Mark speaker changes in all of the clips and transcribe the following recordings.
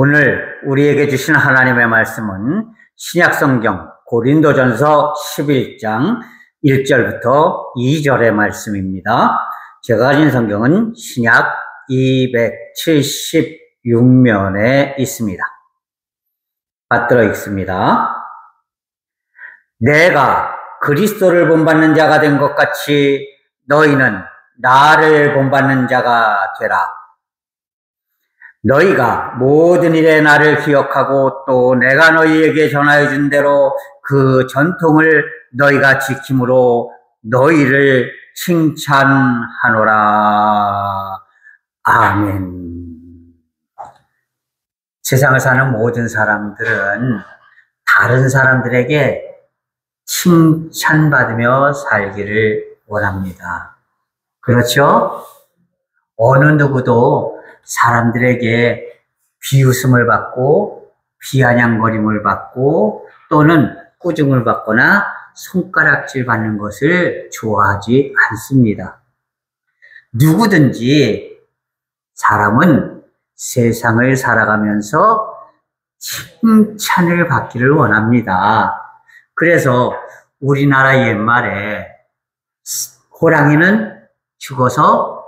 Speaker 1: 오늘 우리에게 주신 하나님의 말씀은 신약성경 고린도전서 11장 1절부터 2절의 말씀입니다. 제가 가진 성경은 신약 276면에 있습니다. 받들어 읽습니다. 내가 그리스도를 본받는 자가 된 것 같이 너희는 나를 본받는 자가 되라. 너희가 모든 일에 나를 기억하고 또 내가 너희에게 전하여 준 대로 그 전통을 너희가 지킴으로 너희를 칭찬하노라. 아멘. 세상을 사는 모든 사람들은 다른 사람들에게 칭찬받으며 살기를 원합니다. 그렇죠? 어느 누구도 사람들에게 비웃음을 받고 비아냥거림을 받고 또는 꾸중을 받거나 손가락질 받는 것을 좋아하지 않습니다. 누구든지 사람은 세상을 살아가면서 칭찬을 받기를 원합니다. 그래서 우리나라 옛말에 호랑이는 죽어서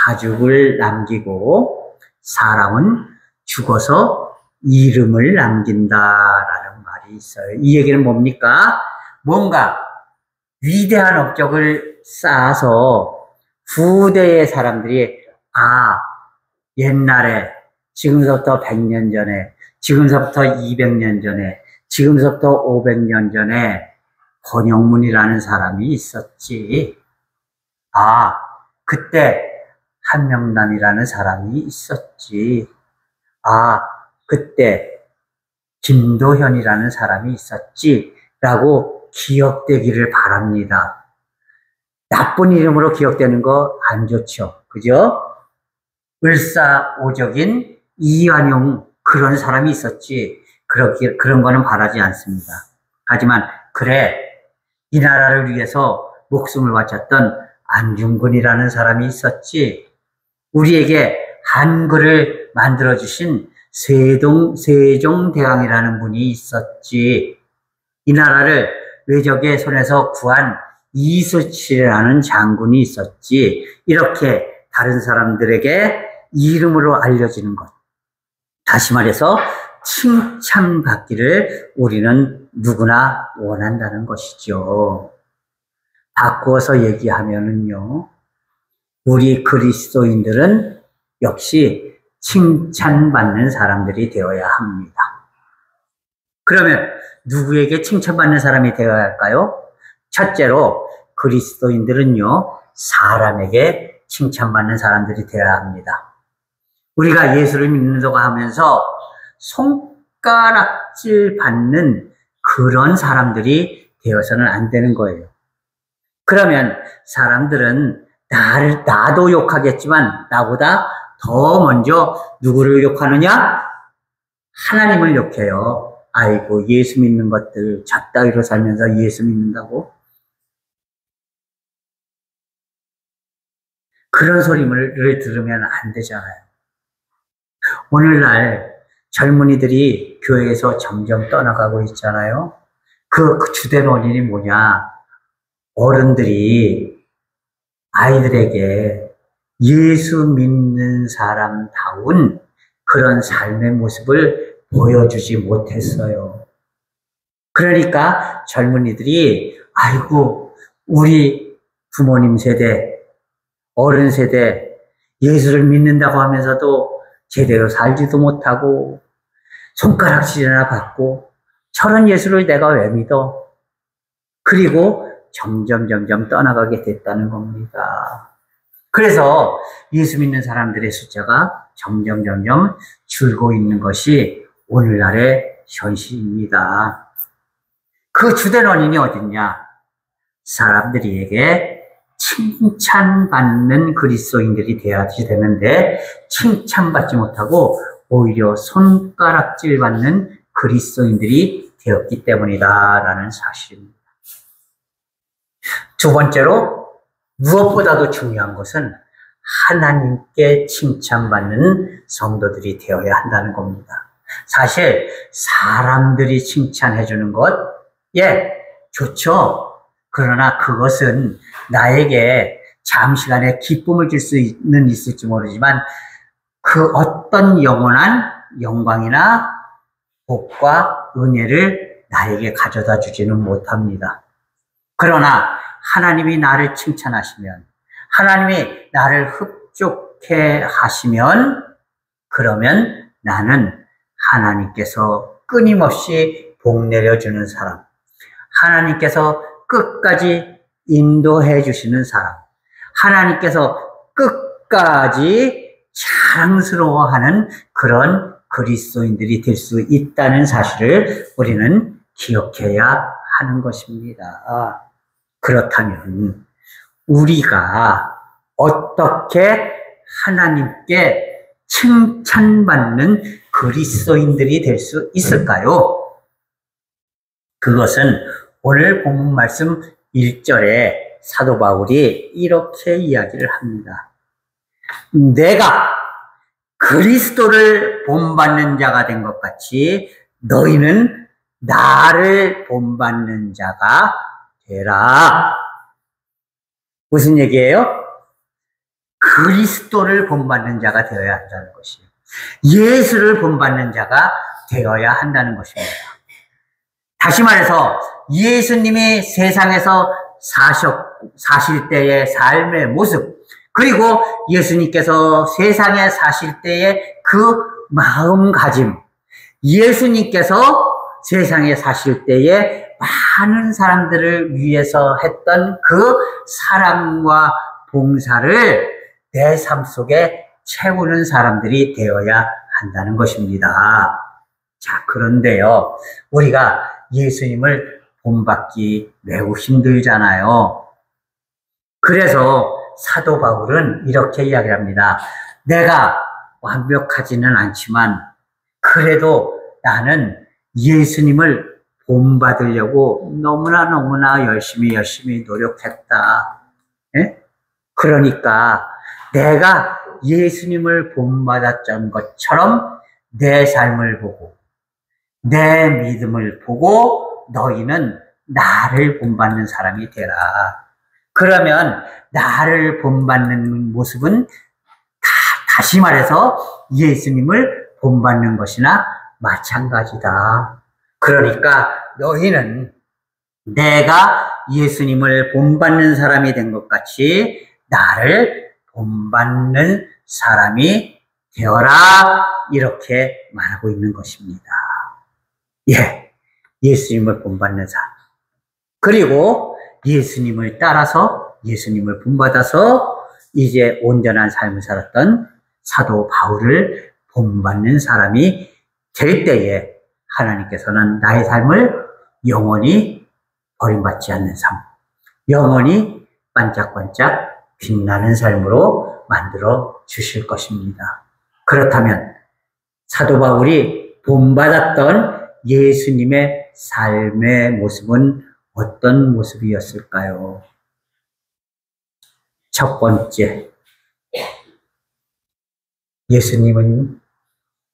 Speaker 1: 가죽을 남기고 사람은 죽어서 이름을 남긴다라는 말이 있어요. 이 얘기는 뭡니까? 뭔가 위대한 업적을 쌓아서 후대의 사람들이 옛날에 지금서부터 100년 전에 지금서부터 200년 전에 지금서부터 500년 전에 권영문이라는 사람이 있었지. 그때 한명남이라는 사람이 있었지. 그때 김도현이라는 사람이 있었지. 라고 기억되기를 바랍니다. 나쁜 이름으로 기억되는 거 안 좋죠. 그죠? 을사오적인 이완용 그런 사람이 있었지. 그런 거는 바라지 않습니다. 하지만 이 나라를 위해서 목숨을 바쳤던 안중근이라는 사람이 있었지. 우리에게 한글을 만들어주신 세종대왕이라는 분이 있었지. 이 나라를 외적의 손에서 구한 이수칠이라는 장군이 있었지. 이렇게 다른 사람들에게 이름으로 알려지는 것. 다시 말해서 칭찬받기를 우리는 누구나 원한다는 것이죠. 바꾸어서 얘기하면은요. 우리 그리스도인들은 역시 칭찬받는 사람들이 되어야 합니다. 그러면 누구에게 칭찬받는 사람이 되어야 할까요? 첫째로 그리스도인들은요, 사람에게 칭찬받는 사람들이 되어야 합니다. 우리가 예수를 믿는다고 하면서 손가락질 받는 그런 사람들이 되어서는 안 되는 거예요. 그러면 사람들은 나도 욕하겠지만 나보다 더 먼저 누구를 욕하느냐? 하나님을 욕해요. 아이고, 예수 믿는 것들 잣다위로 살면서 예수 믿는다고? 그런 소리를 들으면 안 되잖아요. 오늘날 젊은이들이 교회에서 점점 떠나가고 있잖아요. 그 주된 원인이 뭐냐? 어른들이 아이들에게 예수 믿는 사람다운 그런 삶의 모습을 보여주지 못했어요. 그러니까 젊은이들이 아이고, 우리 부모님 세대, 어른 세대 예수를 믿는다고 하면서도 제대로 살지도 못하고 손가락질이나 받고 저런 예수를 내가 왜 믿어? 그리고 점점 떠나가게 됐다는 겁니다. 그래서 예수 믿는 사람들의 숫자가 점점 줄고 있는 것이 오늘날의 현실입니다. 그 주된 원인이 어딨냐? 사람들에게 칭찬받는 그리스도인들이 되어야지 되는데 칭찬받지 못하고 오히려 손가락질 받는 그리스도인들이 되었기 때문이다라는 사실입니다. 두 번째로 무엇보다도 중요한 것은 하나님께 칭찬받는 성도들이 되어야 한다는 겁니다. 사실 사람들이 칭찬해 주는 것, 예, 좋죠. 그러나 그것은 나에게 잠시간의 기쁨을 줄 수는 있을지 모르지만 그 어떤 영원한 영광이나 복과 은혜를 나에게 가져다 주지는 못합니다. 그러나 하나님이 나를 칭찬하시면, 하나님이 나를 흡족해 하시면, 그러면 나는 하나님께서 끊임없이 복 내려주는 사람, 하나님께서 끝까지 인도해 주시는 사람, 하나님께서 끝까지 자랑스러워하는 그런 그리스도인들이 될 수 있다는 사실을 우리는 기억해야 하는 것입니다. 그렇다면 우리가 어떻게 하나님께 칭찬받는 그리스도인들이 될 수 있을까요? 그것은 오늘 본문 말씀 1절에 사도 바울이 이렇게 이야기를 합니다. 내가 그리스도를 본받는 자가 된 것 같이 너희는 나를 본받는 자가 되라. 무슨 얘기예요? 그리스도를 본받는 자가 되어야 한다는 것이에요. 예수를 본받는 자가 되어야 한다는 것입니다. 다시 말해서 예수님이 세상에서 사실 때의 삶의 모습, 그리고 예수님께서 세상에 사실 때의 그 마음가짐, 예수님께서 세상에 사실 때에 많은 사람들을 위해서 했던 그 사랑과 봉사를 내 삶 속에 채우는 사람들이 되어야 한다는 것입니다. 자, 그런데요, 우리가 예수님을 본받기 매우 힘들잖아요. 그래서 사도 바울은 이렇게 이야기합니다. 내가 완벽하지는 않지만 그래도 나는 예수님을 본받으려고 너무나 열심히 노력했다. 예? 그러니까 내가 예수님을 본받았던 것처럼 내 삶을 보고 내 믿음을 보고 너희는 나를 본받는 사람이 되라. 그러면 나를 본받는 모습은 다시 말해서 예수님을 본받는 것이나 마찬가지다. 그러니까 너희는 내가 예수님을 본받는 사람이 된 것 같이 나를 본받는 사람이 되어라. 이렇게 말하고 있는 것입니다. 예, 예수님을 본받는 사람. 그리고 예수님을 따라서 예수님을 본받아서 이제 온전한 삶을 살았던 사도 바울을 본받는 사람이 될 때에 하나님께서는 나의 삶을 영원히 버림받지 않는 삶, 영원히 반짝반짝 빛나는 삶으로 만들어 주실 것입니다. 그렇다면 사도 바울이 본받았던 예수님의 삶의 모습은 어떤 모습이었을까요? 첫 번째, 예수님은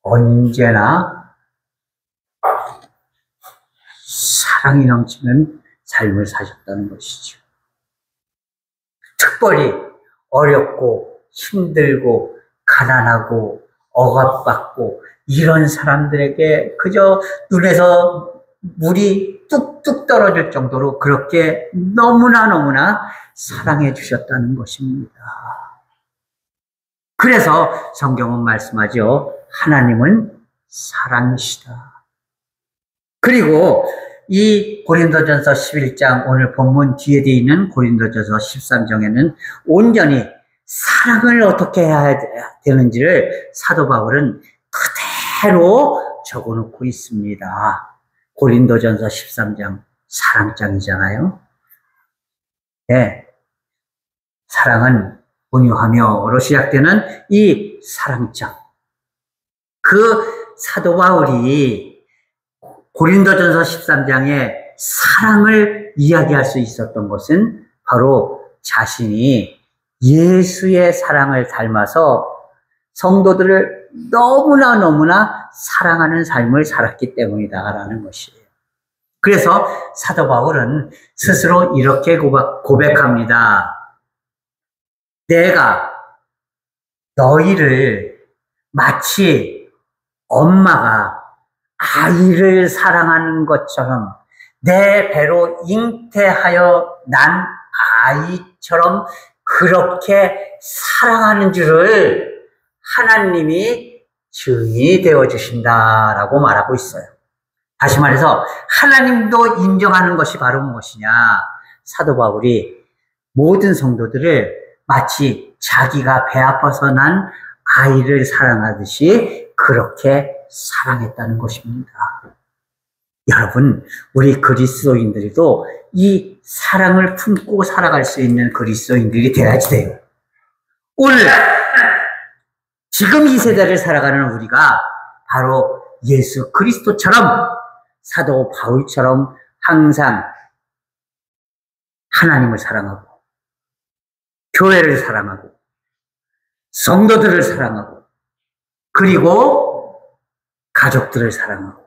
Speaker 1: 언제나 사랑이 넘치는 삶을 사셨다는 것이죠. 특별히 어렵고 힘들고 가난하고 억압받고 이런 사람들에게 그저 눈에서 물이 뚝뚝 떨어질 정도로 그렇게 너무나 사랑해 주셨다는 것입니다. 그래서 성경은 말씀하죠. 하나님은 사랑이시다. 그리고 이 고린도전서 11장 오늘 본문 뒤에 되어 있는 고린도전서 13장에는 온전히 사랑을 어떻게 해야 되는지를 사도 바울은 그대로 적어놓고 있습니다. 고린도전서 13장 사랑장이잖아요. 네, 사랑은 온유하며로 시작되는 이 사랑장. 그 사도 바울이 고린도전서 13장에 사랑을 이야기할 수 있었던 것은 바로 자신이 예수의 사랑을 닮아서 성도들을 너무나 사랑하는 삶을 살았기 때문이다라는 것이에요. 그래서 사도 바울은 스스로 이렇게 고백합니다. 내가 너희를 마치 엄마가 아이를 사랑하는 것처럼 내 배로 잉태하여 난 아이처럼 그렇게 사랑하는 줄을 하나님이 증인이 되어주신다라고 말하고 있어요. 다시 말해서 하나님도 인정하는 것이 바로 무엇이냐? 사도 바울이 모든 성도들을 마치 자기가 배 아파서 난 아이를 사랑하듯이 그렇게 사랑했다는 것입니다. 여러분, 우리 그리스도인들도 이 사랑을 품고 살아갈 수 있는 그리스도인들이 되어야지 돼요. 오늘 지금 이 세대를 살아가는 우리가 바로 예수 그리스도처럼 사도 바울처럼 항상 하나님을 사랑하고 교회를 사랑하고 성도들을 사랑하고 그리고 가족들을 사랑하고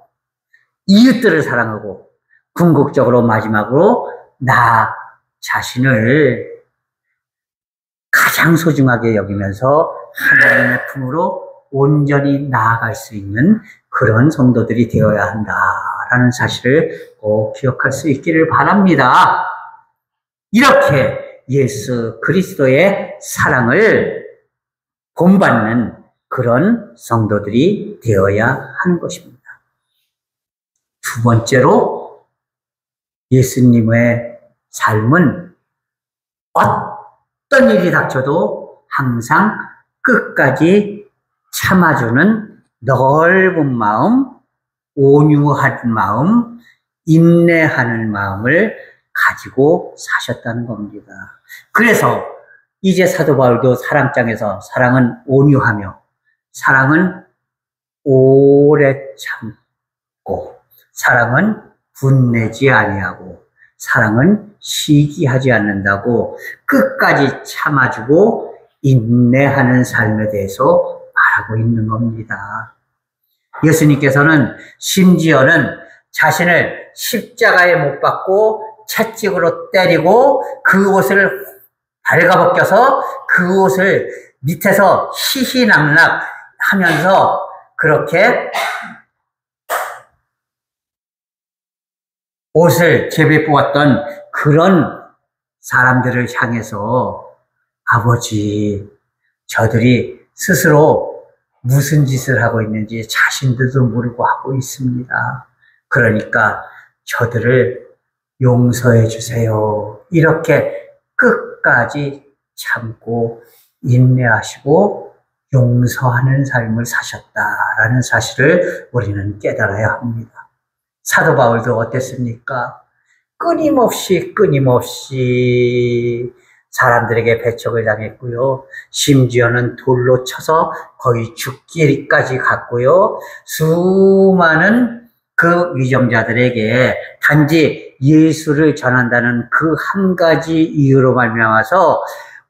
Speaker 1: 이웃들을 사랑하고 궁극적으로 마지막으로 나 자신을 가장 소중하게 여기면서 하나님의 품으로 온전히 나아갈 수 있는 그런 성도들이 되어야 한다라는 사실을 꼭 기억할 수 있기를 바랍니다. 이렇게 예수 그리스도의 사랑을 본받는 그런 성도들이 되어야 하는 것입니다. 두 번째로 예수님의 삶은 어떤 일이 닥쳐도 항상 끝까지 참아주는 넓은 마음, 온유한 마음, 인내하는 마음을 가지고 사셨다는 겁니다. 그래서 이제 사도 바울도 사랑장에서 사랑은 온유하며 사랑은 오래 참고 사랑은 분내지 아니하고 사랑은 시기하지 않는다고 끝까지 참아주고 인내하는 삶에 대해서 말하고 있는 겁니다. 예수님께서는 심지어는 자신을 십자가에 못 박고 채찍으로 때리고 그 옷을 발가벗겨서 그 옷을 밑에서 희희낙낙 하면서 그렇게 옷을 제비에 뽑았던 그런 사람들을 향해서 아버지, 저들이 스스로 무슨 짓을 하고 있는지 자신들도 모르고 하고 있습니다. 그러니까 저들을 용서해 주세요. 이렇게 끝까지 참고 인내하시고 용서하는 삶을 사셨다라는 사실을 우리는 깨달아야 합니다. 사도 바울도 어땠습니까? 끊임없이 사람들에게 배척을 당했고요. 심지어는 돌로 쳐서 거의 죽기까지 갔고요. 수많은 그 위정자들에게 단지 예수를 전한다는 그 한 가지 이유로 말미암아서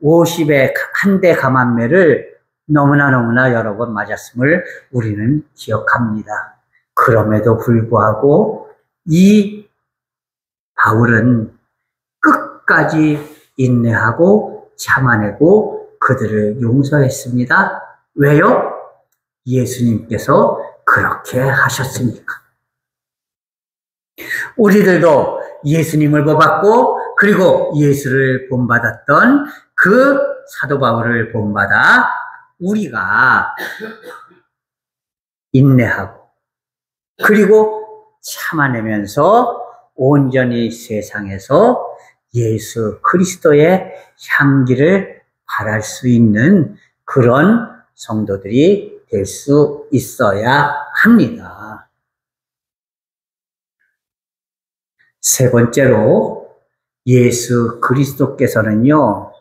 Speaker 1: 50의 한 대 감한매를 너무나 여러 번 맞았음을 우리는 기억합니다. 그럼에도 불구하고 이 바울은 끝까지 인내하고 참아내고 그들을 용서했습니다. 왜요? 예수님께서 그렇게 하셨으니까. 우리들도 예수님을 본받고 그리고 예수를 본받았던 그 사도 바울을 본받아 우리가 인내하고 그리고 참아내면서 온전히 세상에서 예수 그리스도의 향기를 발할 수 있는 그런 성도들이 될 수 있어야 합니다. 세 번째로 예수 그리스도께서는요,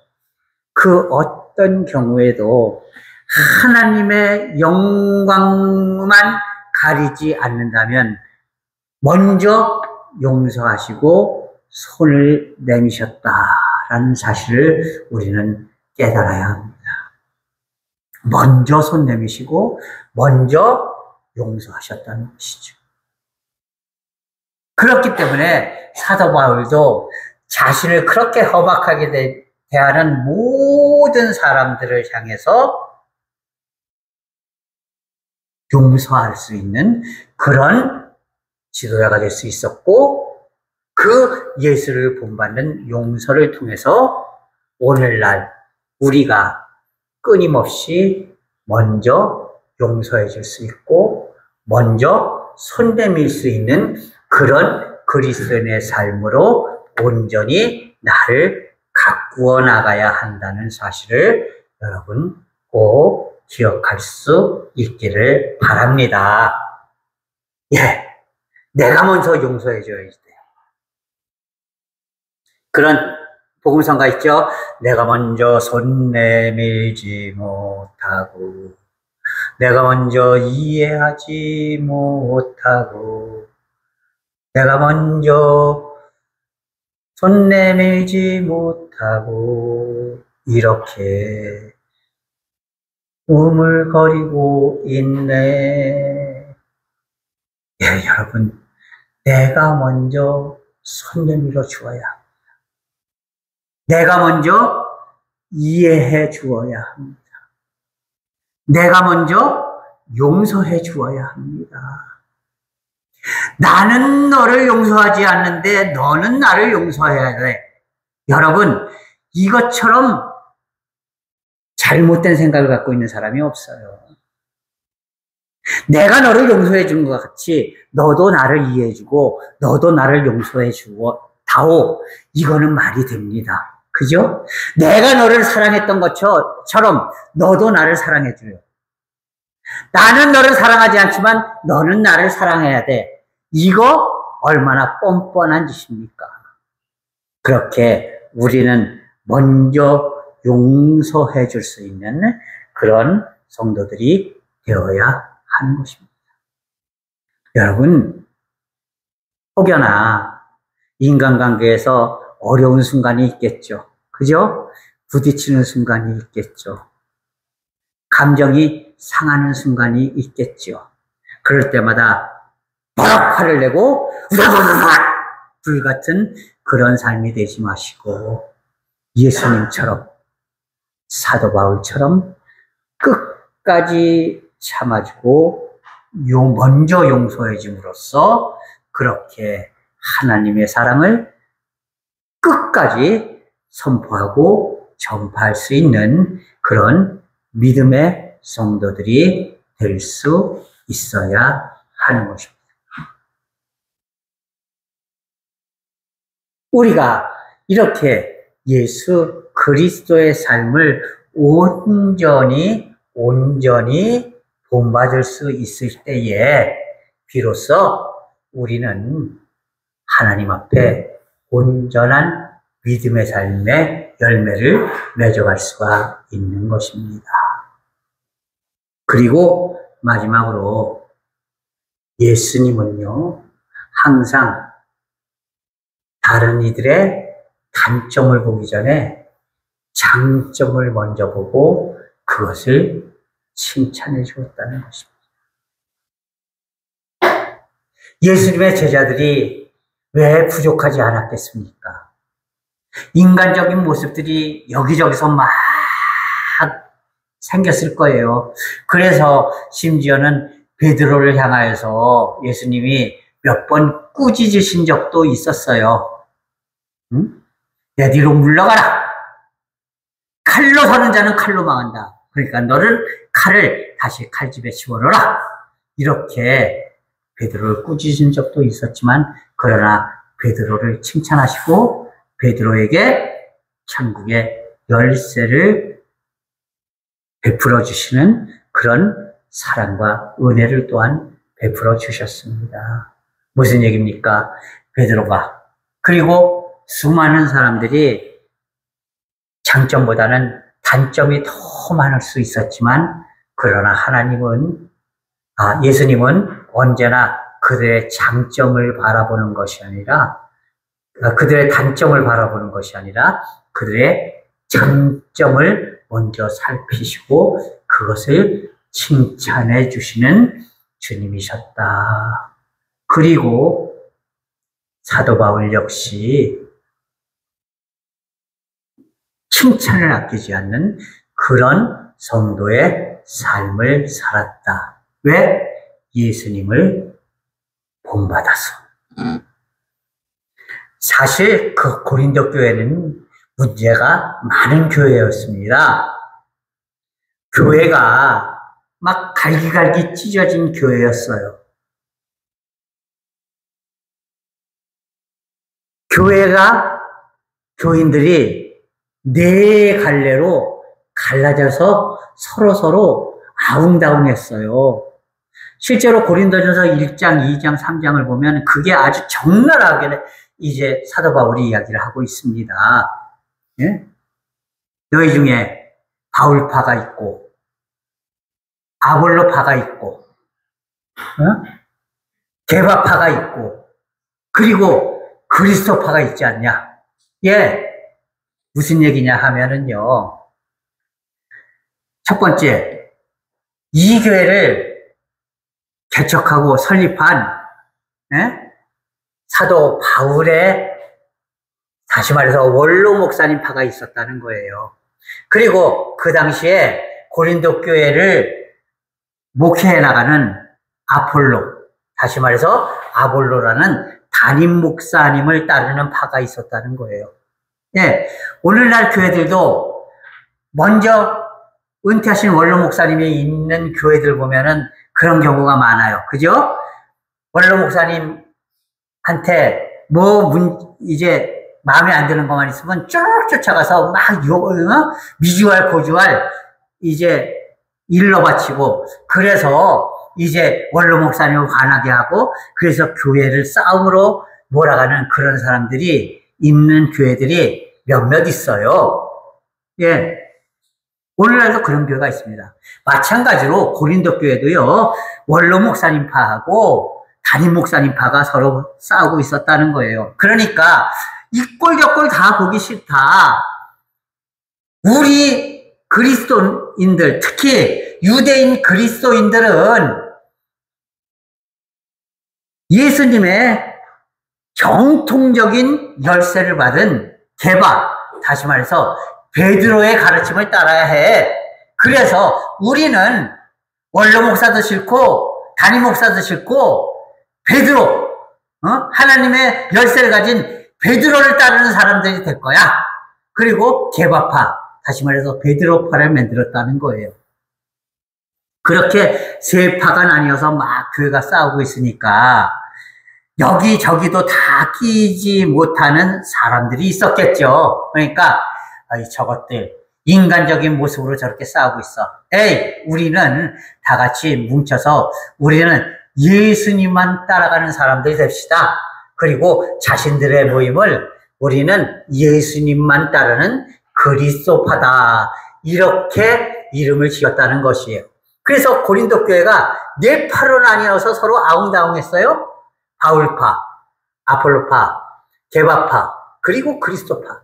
Speaker 1: 그 어떤 경우에도 하나님의 영광만 가리지 않는다면 먼저 용서하시고 손을 내미셨다라는 사실을 우리는 깨달아야 합니다. 먼저 손 내미시고 먼저 용서하셨다는 것이죠. 그렇기 때문에 사도 바울도 자신을 그렇게 험악하게 대하는 모든 사람들을 향해서 용서할 수 있는 그런 지도자가 될 수 있었고, 그 예수를 본받는 용서를 통해서 오늘날 우리가 끊임없이 먼저 용서해 줄 수 있고 먼저 손 내밀 수 있는 그런 그리스도인의 삶으로 온전히 나를 가꾸어 나가야 한다는 사실을 여러분 꼭 기억할 수 있기를 바랍니다. 예, 내가 먼저 용서해 줘야지 돼요. 그런 복음성가 있죠? 내가 먼저 손 내밀지 못하고 내가 먼저 이해하지 못하고 내가 먼저 손 내밀지 못하고 이렇게 우물거리고 있네. 예, 여러분, 내가 먼저 손 내밀어 주어야 합니다. 내가 먼저 이해해 주어야 합니다. 내가 먼저 용서해 주어야 합니다. 나는 너를 용서하지 않는데 너는 나를 용서해야 돼. 여러분, 이것처럼 잘못된 생각을 갖고 있는 사람이 없어요. 내가 너를 용서해 준 것 같이 너도 나를 이해해 주고 너도 나를 용서해 주고 다오. 이거는 말이 됩니다. 그죠? 내가 너를 사랑했던 것처럼 너도 나를 사랑해 줘요. 나는 너를 사랑하지 않지만 너는 나를 사랑해야 돼. 이거 얼마나 뻔뻔한 짓입니까? 그렇게 우리는 먼저 용서해 줄 수 있는 그런 성도들이 되어야 하는 것입니다. 여러분, 혹여나 인간관계에서 어려운 순간이 있겠죠. 그죠? 부딪히는 순간이 있겠죠. 감정이 상하는 순간이 있겠죠. 그럴 때마다 버럭 화를 내고 불같은 그런 삶이 되지 마시고 예수님처럼 사도 바울처럼 끝까지 참아주고 먼저 용서해 줌으로써 그렇게 하나님의 사랑을 끝까지 선포하고 전파할 수 있는 그런 믿음의 성도들이 될 수 있어야 하는 것입니다. 우리가 이렇게 예수 그리스도의 삶을 온전히 본받을 수 있을 때에 비로소 우리는 하나님 앞에 온전한 믿음의 삶의 열매를 맺어갈 수가 있는 것입니다. 그리고 마지막으로 예수님은요, 항상 다른 이들의 단점을 보기 전에 장점을 먼저 보고 그것을 칭찬해 주었다는 것입니다. 예수님의 제자들이 왜 부족하지 않았겠습니까? 인간적인 모습들이 여기저기서 막 생겼을 거예요. 그래서 심지어는 베드로를 향하여서 예수님이 몇 번 꾸짖으신 적도 있었어요. 응? 내 뒤로 물러가라. 칼로 사는 자는 칼로 망한다. 그러니까 너를 칼을 다시 칼집에 집어넣어라. 이렇게 베드로를 꾸짖은 적도 있었지만 그러나 베드로를 칭찬하시고 베드로에게 천국의 열쇠를 베풀어 주시는 그런 사랑과 은혜를 또한 베풀어 주셨습니다. 무슨 얘기입니까? 베드로가 그리고 수많은 사람들이 장점보다는 단점이 더 많을 수 있었지만 그러나 예수님은 언제나 그들의 장점을 바라보는 것이 아니라 그들의 단점을 바라보는 것이 아니라 그들의 장점을 먼저 살피시고 그것을 칭찬해 주시는 주님이셨다. 그리고 사도 바울 역시 칭찬을 아끼지 않는 그런 성도의 삶을 살았다. 왜? 예수님을 본받아서. 사실 그 고린도 교회는 문제가 많은 교회였습니다. 교회가 막 갈기갈기 찢어진 교회였어요. 교인들이 네 갈래로 갈라져서 서로 아웅다웅했어요. 실제로 고린도전서 1장, 2장, 3장을 보면 그게 아주 적나라하게 이제 사도 바울이 이야기를 하고 있습니다. 예? 너희 중에 바울파가 있고 아볼로파가 있고 게바파가 있고 그리고 그리스도파가 있지 않냐? 예, 무슨 얘기냐 하면은요. 첫 번째, 이 교회를 개척하고 설립한 사도 바울의 다시 말해서 원로 목사님파가 있었다는 거예요. 그리고 그 당시에 고린도 교회를 목회해 나가는 아폴로, 다시 말해서 아볼로라는 담임 목사님을 따르는 파가 있었다는 거예요. 예, 오늘날 교회들도 먼저 은퇴하신 원로 목사님이 있는 교회들 보면은 그런 경우가 많아요. 그죠? 원로 목사님한테 이제 마음에 안 드는 것만 있으면 쭉 쫓아가서 막 미주알 고주알 이제 일러 바치고 그래서 이제 원로 목사님을 화나게 하고 그래서 교회를 싸움으로 몰아가는 그런 사람들이 있는 교회들이 몇몇 있어요. 예. 오늘날도 그런 교회가 있습니다. 마찬가지로 고린도 교회도요, 원로 목사님파하고 담임 목사님파가 서로 싸우고 있었다는 거예요. 그러니까 이 꼴저꼴 다 보기 싫다. 우리 그리스도인들, 특히 유대인 그리스도인들은 예수님의 정통적인 열쇠를 받은 게바, 다시 말해서 베드로의 가르침을 따라야 해. 그래서 우리는 원로 목사도 싫고 담임 목사도 싫고 베드로, 하나님의 열쇠를 가진 베드로를 따르는 사람들이 될 거야. 그리고 게바파, 다시 말해서 베드로파를 만들었다는 거예요. 그렇게 세 파가 나뉘어서 막 교회가 싸우고 있으니까 여기저기도 다 끼지 못하는 사람들이 있었겠죠. 그러니까 저것들 인간적인 모습으로 저렇게 싸우고 있어. 에이, 우리는 다 같이 뭉쳐서 우리는 예수님만 따라가는 사람들이 됩시다. 그리고 자신들의 모임을 우리는 예수님만 따르는 그리스도파다. 이렇게 이름을 지었다는 것이에요. 그래서 고린도 교회가 네 파로 나뉘어서 서로 아웅다웅했어요. 바울파, 아폴로파, 게바파, 그리고 그리스도파.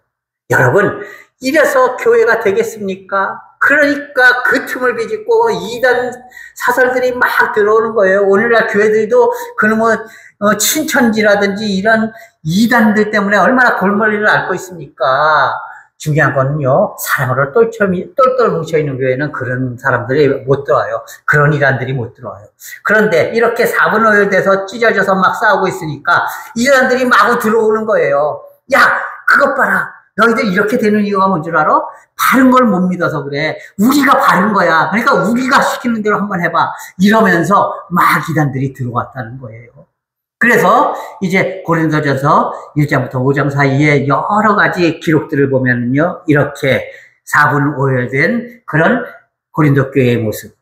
Speaker 1: 여러분, 이래서 교회가 되겠습니까? 그러니까 그 틈을 비집고 이단 사설들이 막 들어오는 거예요. 오늘날 교회들도 그놈의 친천지라든지 이런 이단들 때문에 얼마나 골머리를 앓고 있습니까? 중요한 거는요, 사랑으로 똘똘 뭉쳐있는 교회는 그런 사람들이 못 들어와요. 그런 이단들이 못 들어와요. 그런데 이렇게 4분 5일 돼서 찢어져서 막 싸우고 있으니까 이단들이 마구 들어오는 거예요. 야, 그것 봐라. 너희들 이렇게 되는 이유가 뭔 줄 알아? 바른 걸 못 믿어서 그래. 우리가 바른 거야. 그러니까 우리가 시키는 대로 한번 해봐. 이러면서 막 이단들이 들어왔다는 거예요. 그래서 이제 고린도전서 1장부터 5장 사이에 여러 가지 기록들을 보면은요, 이렇게 4분 5일 된 그런 고린도 교회의 모습.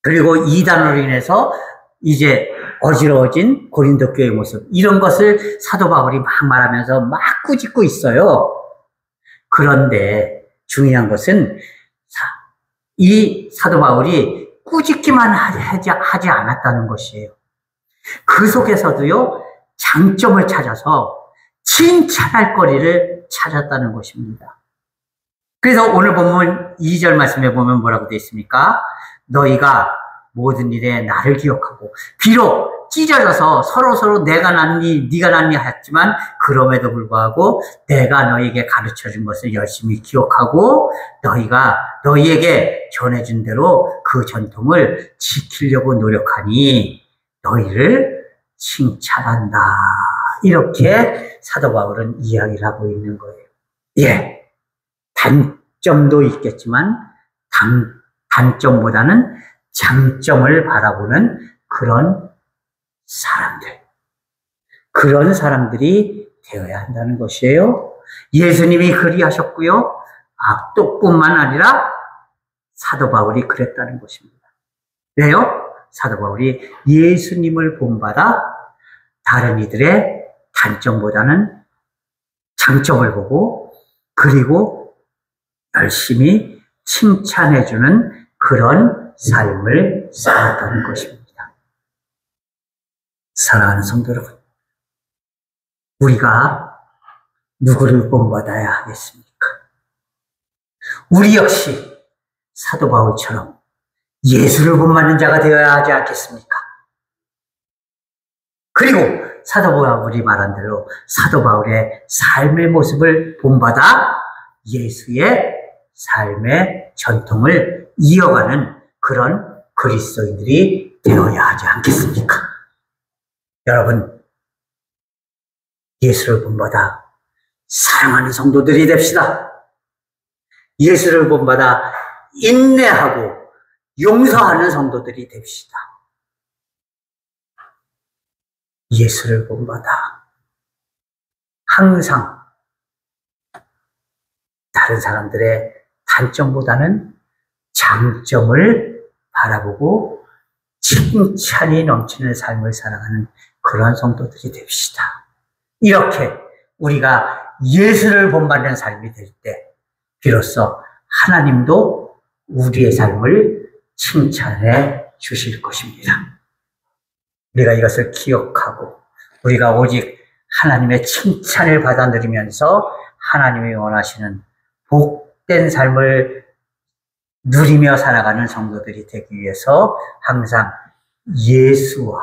Speaker 1: 그리고 이단으로 인해서 이제 어지러워진 고린도 교회의 모습. 이런 것을 사도 바울이 막 말하면서 막 꾸짖고 있어요. 그런데 중요한 것은 이 사도 바울이 꾸짖기만 하지 않았다는 것이에요. 그 속에서도요, 장점을 찾아서 칭찬할 거리를 찾았다는 것입니다. 그래서 오늘 본문 2절 말씀에 보면 뭐라고 되어 있습니까? 너희가 모든 일에 나를 기억하고, 비록 찢어져서 서로 내가 낫니 네가 낫니 하였지만 그럼에도 불구하고 내가 너희에게 가르쳐준 것을 열심히 기억하고 너희가 너희에게 전해준 대로 그 전통을 지키려고 노력하니 너희를 칭찬한다. 이렇게 사도 바울은 이야기를 하고 있는 거예요. 예, 단점도 있겠지만 단점보다는 장점을 바라보는 그런 사람들이 되어야 한다는 것이에요. 예수님이 그리하셨고요. 악독뿐만 아니라 사도 바울이 그랬다는 것입니다. 왜요? 사도 바울이 예수님을 본받아 다른 이들의 단점보다는 장점을 보고 그리고 열심히 칭찬해주는 그런 삶을 살았다는 것입니다. 사랑하는 성도 여러분, 우리가 누구를 본받아야 하겠습니까? 우리 역시 사도 바울처럼 예수를 본받는 자가 되어야 하지 않겠습니까? 그리고 사도 바울이 말한 대로 사도 바울의 삶의 모습을 본받아 예수의 삶의 전통을 이어가는 그런 그리스도인들이 되어야 하지 않겠습니까? 여러분, 예수를 본받아 사랑하는 성도들이 됩시다. 예수를 본받아 인내하고 용서하는 성도들이 됩시다. 예수를 본받아 항상 다른 사람들의 단점보다는 장점을 바라보고 칭찬이 넘치는 삶을 살아가는 그런 성도들이 됩시다. 이렇게 우리가 예수를 본받는 삶이 될 때 비로소 하나님도 우리의 삶을 칭찬해 주실 것입니다. 우리가 이것을 기억하고 우리가 오직 하나님의 칭찬을 받아 누리면서 하나님이 원하시는 복된 삶을 누리며 살아가는 성도들이 되기 위해서 항상 예수와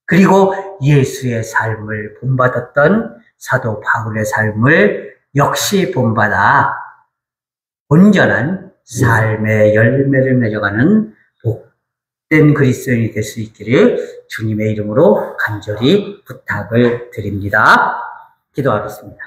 Speaker 1: 그리고 예수의 삶을 본받았던 사도 바울의 삶을 역시 본받아 온전한 삶의 열매를 맺어가는 복된 그리스도인이 될 수 있기를 주님의 이름으로 간절히 부탁을 드립니다. 기도하겠습니다.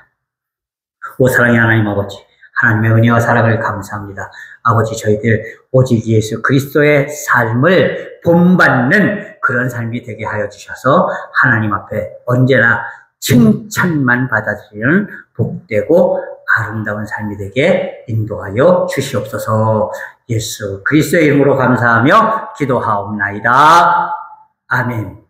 Speaker 1: 오 사랑의 하나님 아버지, 하나님의 은혜와 사랑을 감사합니다. 아버지, 저희들 오직 예수 그리스도의 삶을 본받는 그런 삶이 되게 하여 주셔서 하나님 앞에 언제나 칭찬만 받아들이는 복되고 아름다운 삶이 되게 인도하여 주시옵소서. 예수 그리스도의 이름으로 감사하며 기도하옵나이다. 아멘.